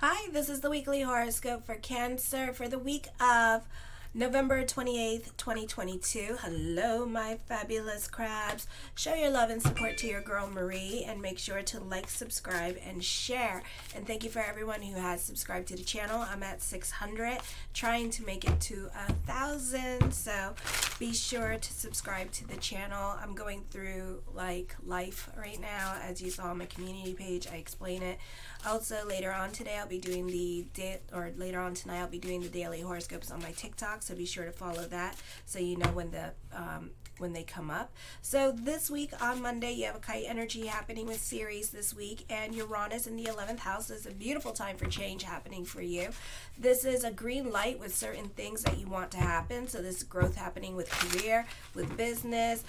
Hi, this is the weekly horoscope for Cancer for the week of November 28th, 2022. Hello, my fabulous crabs. Show your love and support to your girl Marie and make sure to like, subscribe, and share. And thank you for everyone who has subscribed to the channel. I'm at 600, trying to make it to 1,000. So be sure to subscribe to the channel. I'm going through like life right now. As you saw on my community page, I explain it. Also, later on today, I'll be doing later on tonight, I'll be doing the daily horoscopes on my TikTok. So be sure to follow that so you know when they come up. So this week on Monday, you have a kite energy happening with Ceres this week, and Uranus in the 11th house. Is a beautiful time for change happening for you. This is a green light with certain things that you want to happen. So this is growth happening with career, with business.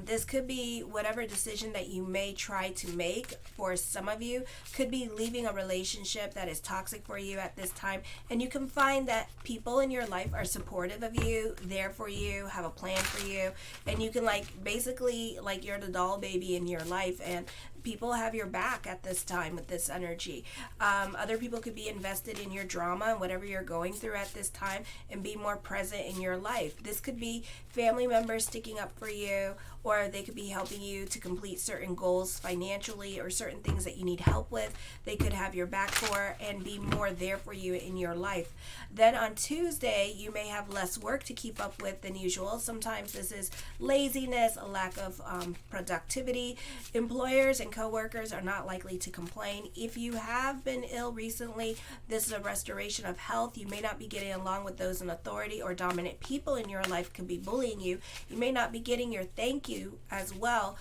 This could be whatever decision that you may try to make. For some of you, could be leaving a relationship that is toxic for you at this time, and you can find that people in your life are supportive of you, there for you, have a plan for you, and you can basically you're the doll baby in your life, and people have your back at this time with this energy. Other people could be invested in your drama and whatever you're going through at this time and be more present in your life. This could be family members sticking up for you, or they could be helping you to complete certain goals financially or certain things that you need help with. They could have your back for and be more there for you in your life. Then on Tuesday, you may have less work to keep up with than usual. Sometimes this is laziness, a lack of productivity. Employers and co-workers are not likely to complain. If you have been ill recently, this is a restoration of health. You may not be getting along with those in authority, or dominant people in your life could be bullying you. You may not be getting your thank you as well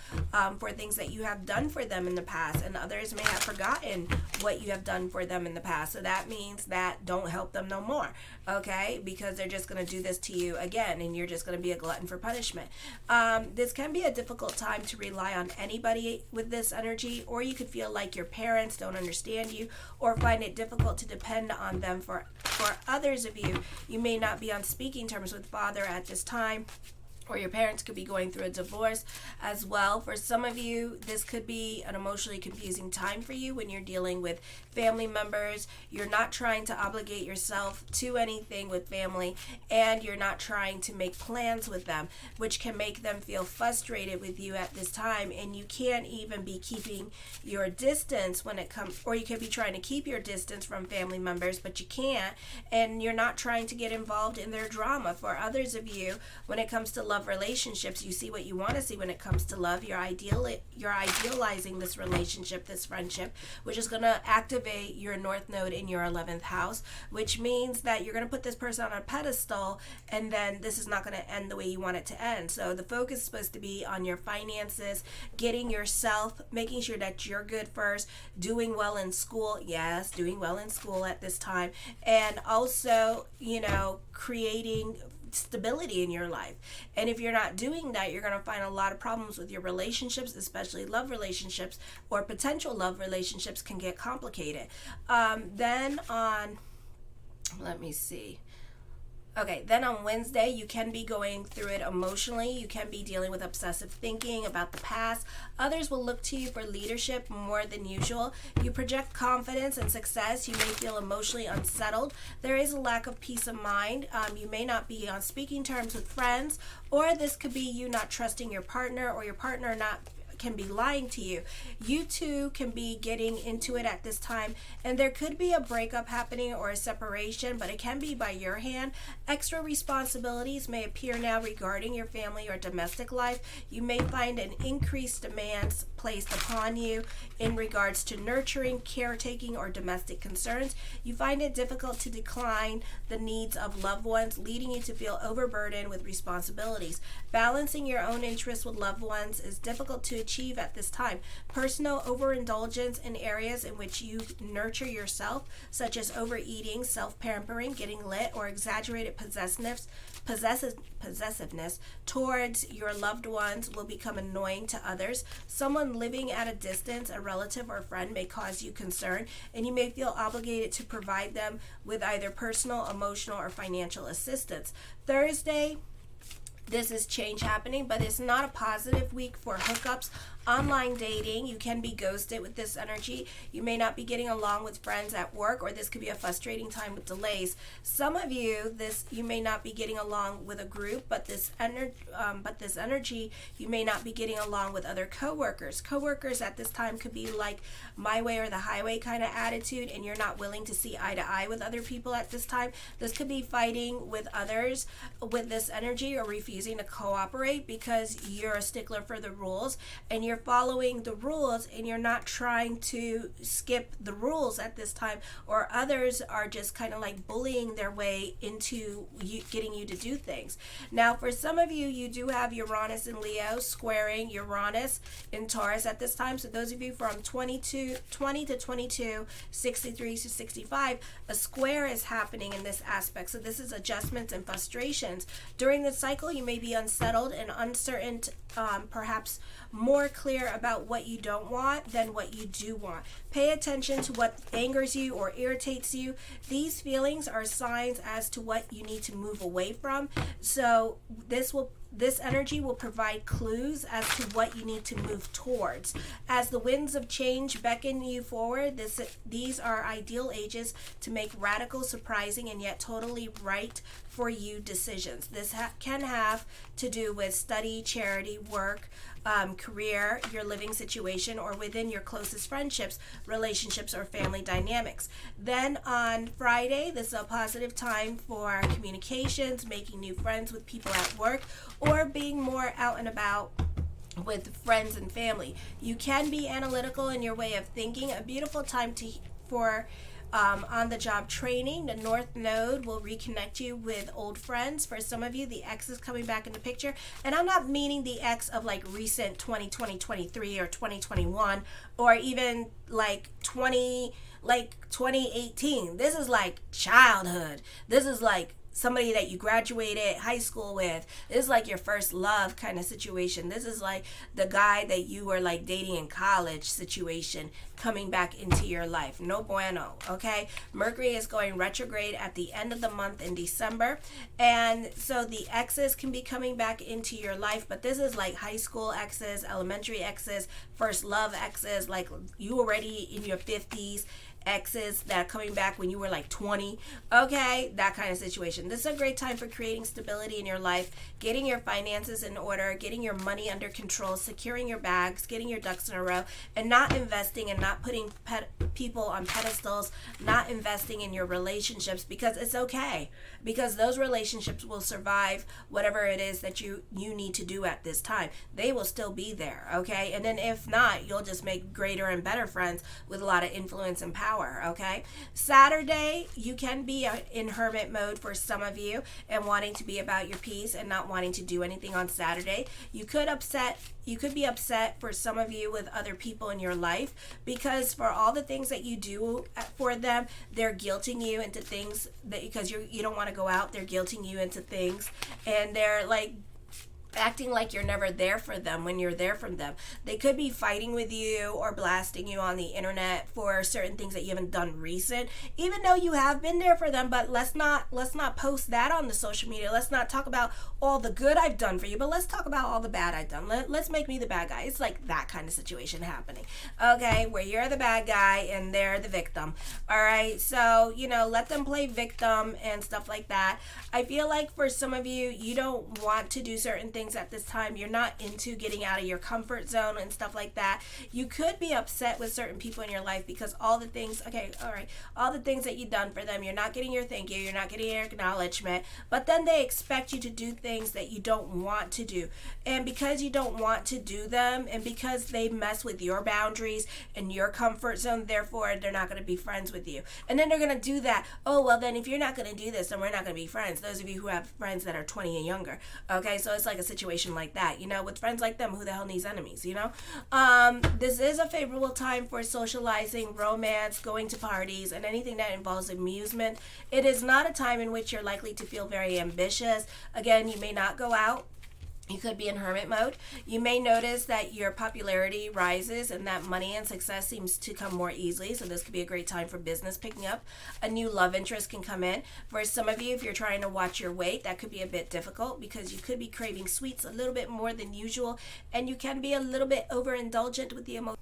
for things that you have done for them in the past, and others may have forgotten what you have done for them in the past. So that means that don't help them no more, okay? Because they're just going to do this to you again, and you're just going to be a glutton for punishment. This can be a difficult time to rely on anybody with this energy, or you could feel like your parents don't understand you or find it difficult to depend on them. For others of you, you may not be on speaking terms with father at this time, or your parents could be going through a divorce as well. For some of you, this could be an emotionally confusing time for you when you're dealing with family members. You're not trying to obligate yourself to anything with family, and you're not trying to make plans with them, which can make them feel frustrated with you at this time. And you can't even be keeping your distance when it comes, or you could be trying to keep your distance from family members, but you can't, and you're not trying to get involved in their drama. For others of you, when it comes to love relationships, you see what you want to see when it comes to love. You're idealizing this relationship, this friendship, which is going to activate your north node in your 11th house, which means that you're going to put this person on a pedestal, and then this is not going to end the way you want it to end. So the focus is supposed to be on your finances, getting yourself, making sure that you're good first, doing well in school. Yes, doing well in school at this time, and also, creating stability in your life. And if you're not doing that, you're going to find a lot of problems with your relationships, especially love relationships, or potential love relationships can get complicated. Then on Wednesday, you can be going through it emotionally. You can be dealing with obsessive thinking about the past. Others will look to you for leadership more than usual. You project confidence and success. You may feel emotionally unsettled. There is a lack of peace of mind. You may not be on speaking terms with friends, or this could be you not trusting your partner, or your partner can be lying to you. You two can be getting into it at this time, and there could be a breakup happening or a separation, but it can be by your hand. Extra responsibilities may appear now regarding your family or domestic life. You may find an increased demands placed upon you in regards to nurturing, caretaking, or domestic concerns. You find it difficult to decline the needs of loved ones, leading you to feel overburdened with responsibilities. Balancing your own interests with loved ones is difficult to achieve at this time. Personal overindulgence in areas in which you nurture yourself, such as overeating, self-pampering, getting lit, or exaggerated possessiveness towards your loved ones will become annoying to others. Someone living at a distance, a relative or friend, may cause you concern, and you may feel obligated to provide them with either personal, emotional, or financial assistance. Thursday, this is change happening, but it's not a positive week for hookups Online dating, you can be ghosted with this energy. You may not be getting along with friends at work, or this could be a frustrating time with delays. Some of you, you may not be getting along with a group, but this energy, you may not be getting along with other coworkers. Coworkers at this time could be like my way or the highway kind of attitude, and you're not willing to see eye to eye with other people at this time. This could be fighting with others with this energy, or refusing to cooperate because you're a stickler for the rules and you're following the rules and you're not trying to skip the rules at this time, or others are just kind of like bullying their way into getting you to do things. Now, for some of you, you do have Uranus and Leo squaring Uranus in Taurus at this time. So those of you from 20 to 22, 63 to 65, a square is happening in this aspect. So this is adjustments and frustrations. During the cycle, you may be unsettled and uncertain, perhaps more clear about what you don't want than what you do want. Pay attention to what angers you or irritates you. These feelings are signs as to what you need to move away from. So this energy will provide clues as to what you need to move towards. As the winds of change beckon you forward, these are ideal ages to make radical, surprising, and yet totally right for you decisions. This can have to do with study, charity, work, career, your living situation, or within your closest friendships, relationships, or family dynamics. Then on Friday, this is a positive time for communications, making new friends with people at work, or being more out and about with friends and family. You can be analytical in your way of thinking. A beautiful time for on-the-job training. The North Node will reconnect you with old friends. For some of you, the X is coming back in the picture. And I'm not meaning the X of like recent 2020, 23, or 2021, or even like 2018. This is like childhood. This is like somebody that you graduated high school with. This is like your first love kind of situation. This is like the guy that you were like dating in college situation coming back into your life. No bueno, okay? Mercury is going retrograde at the end of the month in December. And so the exes can be coming back into your life, but this is like high school exes, elementary exes, first love exes, like you already in your 50s, exes that are coming back when you were like 20, okay, that kind of situation. This is a great time for creating stability in your life, getting your finances in order, getting your money under control, securing your bags, getting your ducks in a row, and not investing and not putting people on pedestals, not investing in your relationships, because it's okay, because those relationships will survive whatever it is that you need to do at this time. They will still be there, okay? And then if not, you'll just make greater and better friends with a lot of influence and power, okay? Saturday, you can be in hermit mode for some of you and wanting to be about your peace and not wanting to do anything on Saturday. You could be upset for some of you with other people in your life, because for all the things that you do for them, they're guilting you into things that, because you don't want to go out, they're guilting you into things, and they're like acting like you're never there for them when you're there for them. They could be fighting with you or blasting you on the internet for certain things that you haven't done recent, even though you have been there for them. But let's not post that on the social media. Let's not talk about all the good I've done for you, but let's talk about all the bad I've done. Let's make me the bad guy. It's like that kind of situation happening, okay, where you're the bad guy and they're the victim. All right, so let them play victim and stuff like that. I feel like for some of you, you don't want to do certain things at this time. You're not into getting out of your comfort zone and stuff like that. You could be upset with certain people in your life because all the things that you've done for them, you're not getting your thank you, you're not getting your acknowledgement, but then they expect you to do things that you don't want to do. And because you don't want to do them, and because they mess with your boundaries and your comfort zone, therefore they're not going to be friends with you. And then they're going to do that. Oh, well, then if you're not going to do this, then we're not going to be friends. Those of you who have friends that are 20 and younger, okay? So it's like a situation like that, with friends like them, who the hell needs enemies, This is a favorable time for socializing, romance, going to parties, and anything that involves amusement. It is not a time in which you're likely to feel very ambitious. Again, you may not go out You could be in hermit mode. You may notice that your popularity rises and that money and success seems to come more easily. So this could be a great time for business picking up. A new love interest can come in. For some of you, if you're trying to watch your weight, that could be a bit difficult because you could be craving sweets a little bit more than usual, and you can be a little bit overindulgent with the emotions.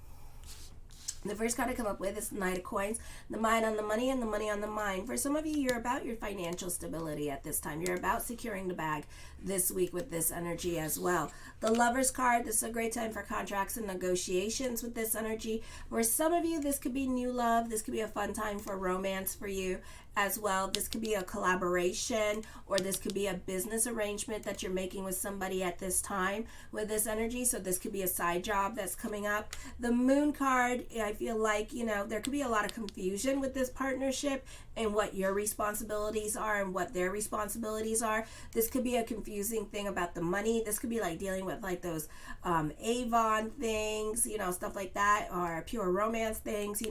The first card I come up with is the Knight of Coins, the mind on the money and the money on the mind. For some of you, you're about your financial stability at this time. You're about securing the bag this week with this energy as well. The Lover's card, this is a great time for contracts and negotiations with this energy. For some of you, this could be new love. This could be a fun time for romance for you as well. This could be a collaboration, or this could be a business arrangement that you're making with somebody at this time with this energy. So this could be a side job that's coming up. The Moon card, I feel like, there could be a lot of confusion with this partnership and what your responsibilities are and what their responsibilities are. This could be a confusing thing about the money. This could be like dealing with like those Avon things, stuff like that, or pure romance things,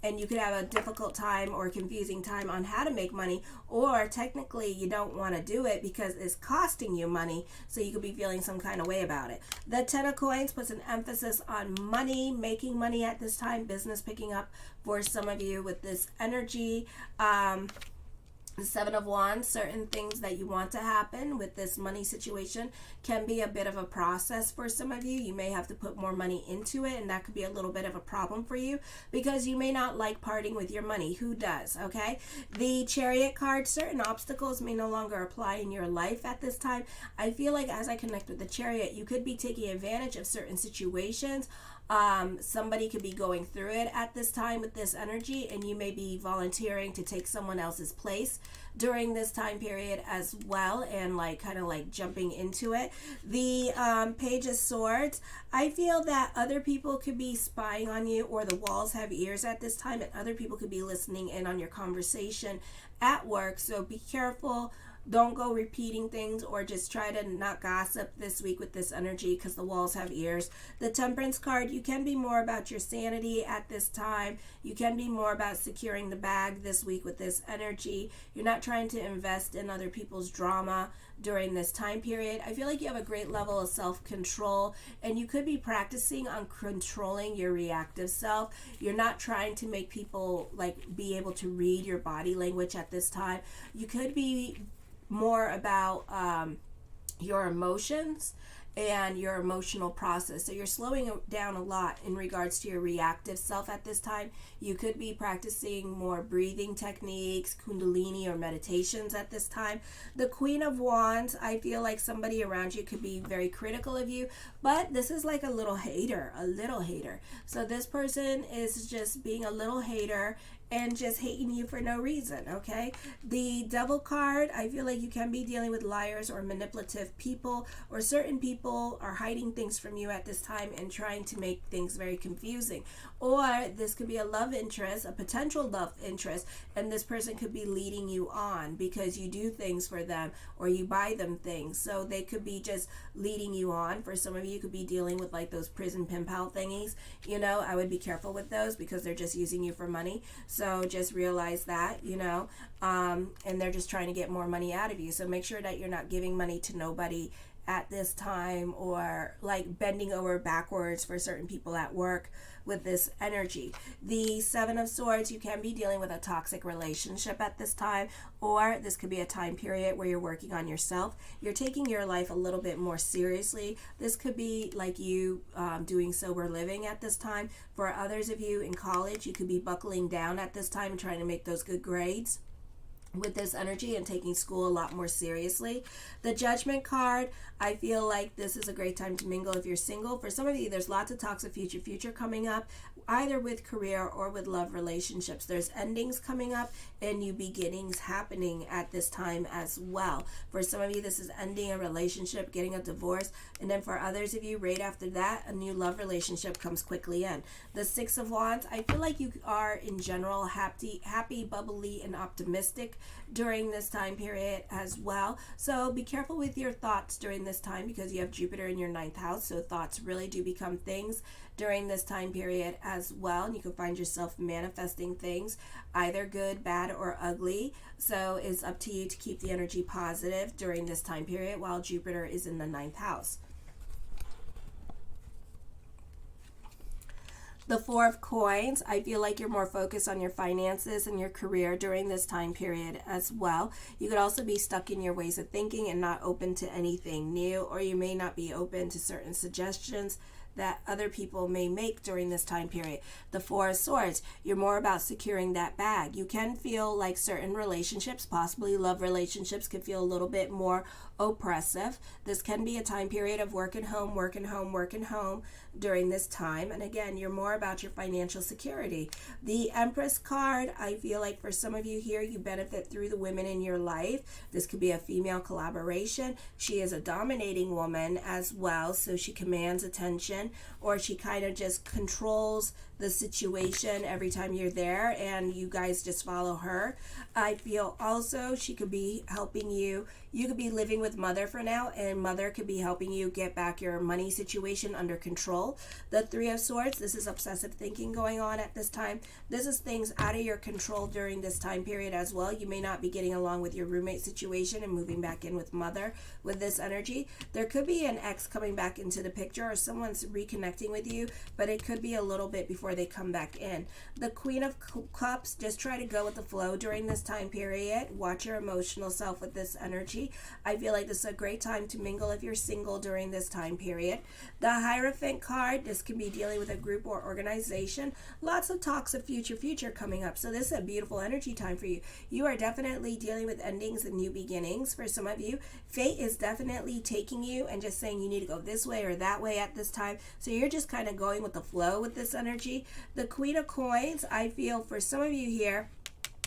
and you could have a difficult time or confusing time on how to make money, or technically you don't want to do it because it's costing you money, so you could be feeling some kind of way about it. The Ten of Coins puts an emphasis on money, making money at this time, business picking up for some of you with this energy. The Seven of Wands, certain things that you want to happen with this money situation can be a bit of a process for some of you. You may have to put more money into it, and that could be a little bit of a problem for you because you may not like parting with your money. Who does? Okay. The Chariot card, certain obstacles may no longer apply in your life at this time. I feel like as I connect with the Chariot, you could be taking advantage of certain situations. Somebody could be going through it at this time with this energy, and you may be volunteering to take someone else's place during this time period as well, and kind of jumping into it. The Page of Swords, I feel that other people could be spying on you, or the walls have ears at this time, and other people could be listening in on your conversation at work. So be careful. Don't go repeating things, or just try to not gossip this week with this energy because the walls have ears. The Temperance card, you can be more about your sanity at this time. You can be more about securing the bag this week with this energy. You're not trying to invest in other people's drama during this time period. I feel like you have a great level of self-control, and you could be practicing on controlling your reactive self. You're not trying to make people be able to read your body language at this time. You could be more about your emotions and your emotional process. So you're slowing down a lot in regards to your reactive self at this time. You could be practicing more breathing techniques, kundalini, or meditations at this time. The Queen of Wands, I feel like somebody around you could be very critical of you, but this is like a little hater. So this person is just being a little hater and just hating you for no reason, okay? The Devil card, I feel like you can be dealing with liars or manipulative people, or certain people are hiding things from you at this time and trying to make things very confusing. Or this could be a love interest, a potential love interest, and this person could be leading you on because you do things for them or you buy them things. So they could be just leading you on. For some of you, could be dealing with those prison pen pal thingies. I would be careful with those because they're just using you for money. So just realize that, and they're just trying to get more money out of you. So make sure that you're not giving money to nobody at this time, or bending over backwards for certain people at work with this energy. The Seven of Swords, you can be dealing with a toxic relationship at this time, or this could be a time period where you're working on yourself. You're taking your life a little bit more seriously. This could be you doing sober living at this time. For others of you in college, you could be buckling down at this time and trying to make those good grades with this energy and taking school a lot more seriously. The Judgment card, I feel like this is a great time to mingle if you're single. For some of you, there's lots of talks of future coming up, either with career or with love relationships. There's endings coming up and new beginnings happening at this time as well. For some of you, this is ending a relationship, getting a divorce, and then for others of you, right after that, a new love relationship comes quickly in. The Six of Wands, I feel like you are in general happy, bubbly, and optimistic during this time period as well. So be careful with your thoughts during this time because you have Jupiter in your 9th house, so thoughts really do become things during this time period as well. And you can find yourself manifesting things, either good, bad, or ugly. So it's up to you to keep the energy positive during this time period while Jupiter is in the 9th house. The Four of Coins, I feel like you're more focused on your finances and your career during this time period as well. You could also be stuck in your ways of thinking and not open to anything new, or you may not be open to certain suggestions that other people may make during this time period. The Four of Swords, you're more about securing that bag. You can feel like certain relationships, possibly love relationships, can feel a little bit more oppressive. This can be a time period of working home, working home, working home during this time. And again, you're more about your financial security. The Empress card, I feel like for some of you here, you benefit through the women in your life. This could be a female collaboration. She is a dominating woman as well, so she commands attention, or she kind of just controls the situation every time you're there and you guys just follow her. I feel also she could be helping you. You could be living with mother for now, and mother could be helping you get back your money situation under control. The Three of Swords, this is obsessive thinking going on at this time. This is things out of your control during this time period as well. You may not be getting along with your roommate situation and moving back in with mother with this energy. There could be an ex coming back into the picture, or someone's reconnecting with you, but it could be a little bit before they come back in. The Queen of Cups, just try to go with the flow during this time period. Watch your emotional self with this energy. I feel like this is a great time to mingle if you're single during this time period. The Hierophant card, this can be dealing with a group or organization. Lots of talks of future coming up. So this is a beautiful energy time for you. You are definitely dealing with endings and new beginnings for some of you. Fate is definitely taking you and just saying you need to go this way or that way at this time. So you're just kind of going with the flow with this energy. The Queen of Coins, I feel for some of you here,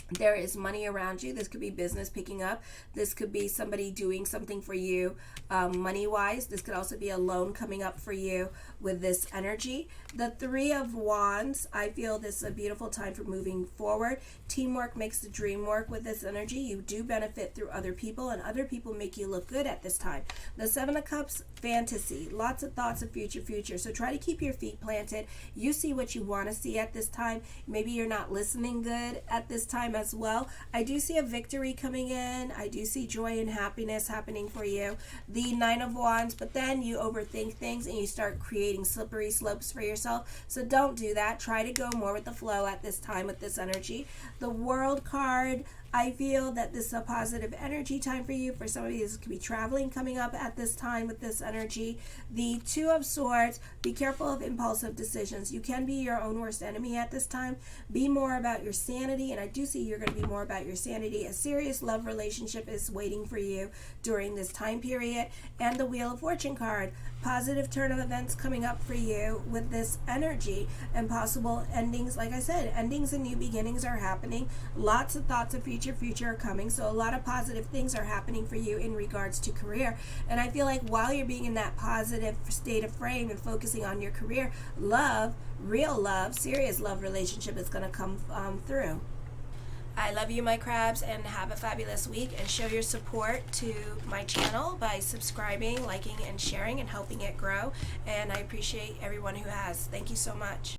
there is money around you. This could be business picking up. This could be somebody doing something for you money-wise. This could also be a loan coming up for you with this energy. The Three of Wands, I feel this is a beautiful time for moving forward. Teamwork makes the dream work with this energy. You do benefit through other people, and other people make you look good at this time. The Seven of Cups, fantasy. Lots of thoughts of future. So try to keep your feet planted. You see what you want to see at this time. Maybe you're not listening good at this time as well. I do see a victory coming in. I do see joy and happiness happening for you. The Nine of Wands, but then you overthink things and you start creating slippery slopes for yourself. So don't do that. Try to go more with the flow at this time with this energy. The World card, I feel that this is a positive energy time for you. For some of you, this could be traveling coming up at this time with this energy. The Two of Swords, be careful of impulsive decisions. You can be your own worst enemy at this time. Be more about your sanity, and I do see you're going to be more about your sanity. A serious love relationship is waiting for you during this time period. And the Wheel of Fortune card, positive turn of events coming up for you with this energy, and possible endings. Like I said, endings and new beginnings are happening. Lots of thoughts of future are coming, so a lot of positive things are happening for you in regards to career. And I feel like while you're being in that positive state of frame and focusing on your career, love, real love, serious love relationship is going to come through. I love you, my crabs, and have a fabulous week, and show your support to my channel by subscribing, liking, and sharing, and helping it grow. And I appreciate everyone who has. Thank you so much.